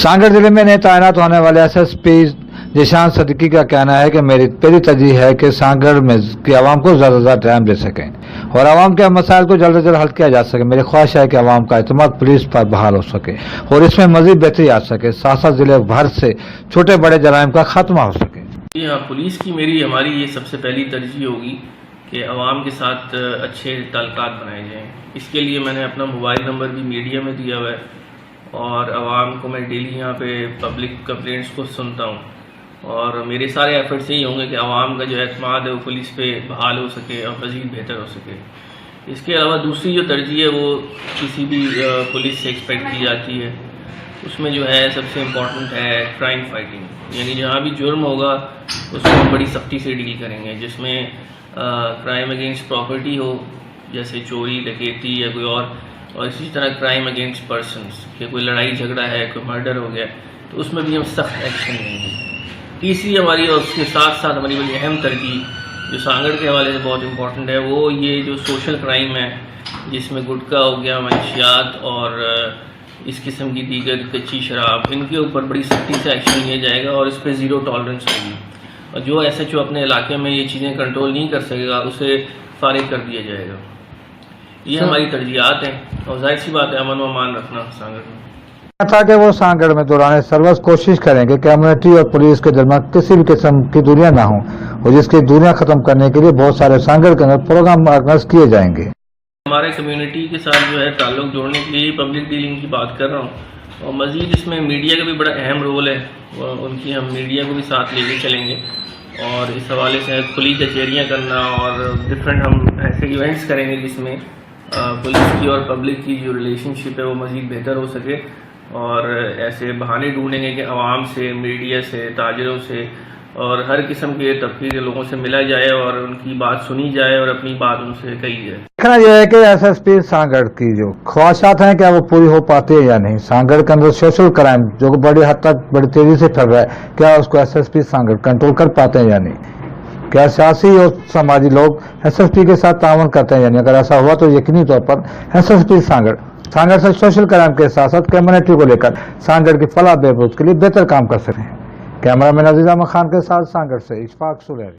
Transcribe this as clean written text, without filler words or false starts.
سانگڑ ضلع میں نئے تعینات ہونے والے SSP ذیشان صدیقی کا کہنا ہے کہ میری پہلی ترجیح ہے کہ سانگڑ میں کی عوام کو زیادہ سے زیادہ ٹائم دے سکیں اور عوام کے مسائل کو جلد از جلد حل کیا جا سکے. میری خواہش ہے کہ عوام کا اعتماد پولیس پر بحال ہو سکے اور اس میں مزید بہتری آ سکے، ساتھ ساتھ ضلع بھر سے چھوٹے بڑے جرائم کا خاتمہ ہو سکے. جی ہاں، پولیس کی ہماری یہ سب سے پہلی ترجیح ہوگی کہ عوام کے ساتھ اچھے تعلقات بنائے جائیں. اس کے لیے میں نے اپنا موبائل نمبر بھی میڈیا میں دیا ہوا ہے اور عوام کو میں ڈیلی یہاں پہ پبلک کمپلینٹس کو سنتا ہوں اور میرے سارے ایفرٹس یہی ہوں گے کہ عوام کا جو اعتماد ہے وہ پولیس پہ بحال ہو سکے اور مزید بہتر ہو سکے. اس کے علاوہ دوسری جو ترجیح ہے وہ کسی بھی پولیس سے ایکسپیکٹ کی جاتی ہے، اس میں جو ہے سب سے امپورٹنٹ ہے کرائم فائٹنگ. یعنی جہاں بھی جرم ہوگا اس کو ہم بڑی سختی سے ڈیل کریں گے، جس میں کرائم اگینسٹ پراپرٹی ہو جیسے چوری ڈکیتی یا کوئی اور اسی طرح کرائم اگینسٹ پرسنس کہ کوئی لڑائی جھگڑا ہے، کوئی مرڈر ہو گیا تو اس میں بھی ہم سخت ایکشن لیں گے. تیسری ہماری اور اس کے ساتھ ساتھ ہماری بڑی اہم ترجیح جو سانگڑ کے حوالے سے بہت امپورٹنٹ ہے وہ یہ جو سوشل کرائم ہے جس میں گٹکا ہو گیا، منشیات اور اس قسم کی دیگر کچی شراب، ان کے اوپر بڑی سختی سے ایکشن لیا جائے گا اور اس پہ زیرو ٹالرنس ہوگی. اور جو SHO اپنے علاقے میں یہ چیزیں کنٹرول نہیں کر سکے گا اسے فارغ کر دیا جائے گا. یہ ہماری ترجیحات ہیں اور ظاہر سی بات ہے امن و امان رکھنا سانگڑ میں. تھا کہ وہ سانگڑ میں دوران سروس کوشش کریں گے کہ کمیونٹی اور پولیس کے درمیان کسی بھی قسم کی دوریاں نہ ہوں اور جس کی دوریاں ختم کرنے کے لیے بہت سارے سانگڑ کے اندر پروگرام آرگنائز کیے جائیں گے. ہمارے کمیونٹی کے ساتھ جو ہے تعلق جوڑنے کے لیے پبلک ڈیلنگ کی بات کر رہا ہوں اور مزید اس میں میڈیا کا بھی بڑا اہم رول ہے. ان کی ہم میڈیا کو بھی ساتھ لے کے چلیں گے اور اس حوالے سے کھلی کچہریاں کرنا اور ڈفرینٹ ہم ایسے ایونٹس کریں گے جس میں پولیس کی اور پبلک کی جو ریلیشن شپ ہے وہ مزید بہتر ہو سکے اور ایسے بہانے ڈھونڈیں گے کہ عوام سے، میڈیا سے، تاجروں سے اور ہر قسم کے طبقے کے لوگوں سے ملا جائے اور ان کی بات سنی جائے اور اپنی بات ان سے کہی جائے. دیکھنا یہ ہے کہ SSP سانگڑ کی جو خواہشات ہیں کیا وہ پوری ہو پاتی ہے یا نہیں. سانگڑ کے اندر سوشل کرائم جو بڑی حد تک بڑی تیزی سے پھیل رہا ہے، کیا اس کو SSP سانگڑ کنٹرول کر پاتے ہیں یا نہیں. کیا سیاسی اور سماجی لوگ SSP کے ساتھ تعاون کرتے ہیں یا نہیں. اگر ایسا ہوا تو یقینی طور پر SSP سانگڑ سے سوشل کرائم کے ساتھ ساتھ کمیونٹی کو لے کر سانگڑ کی فلاح بہبود کے لیے بہتر کام کر سکتے ہیں. کیمرہ مین عزیز احمد خان کے ساتھ سانگڑ سے اشفاق سلیری.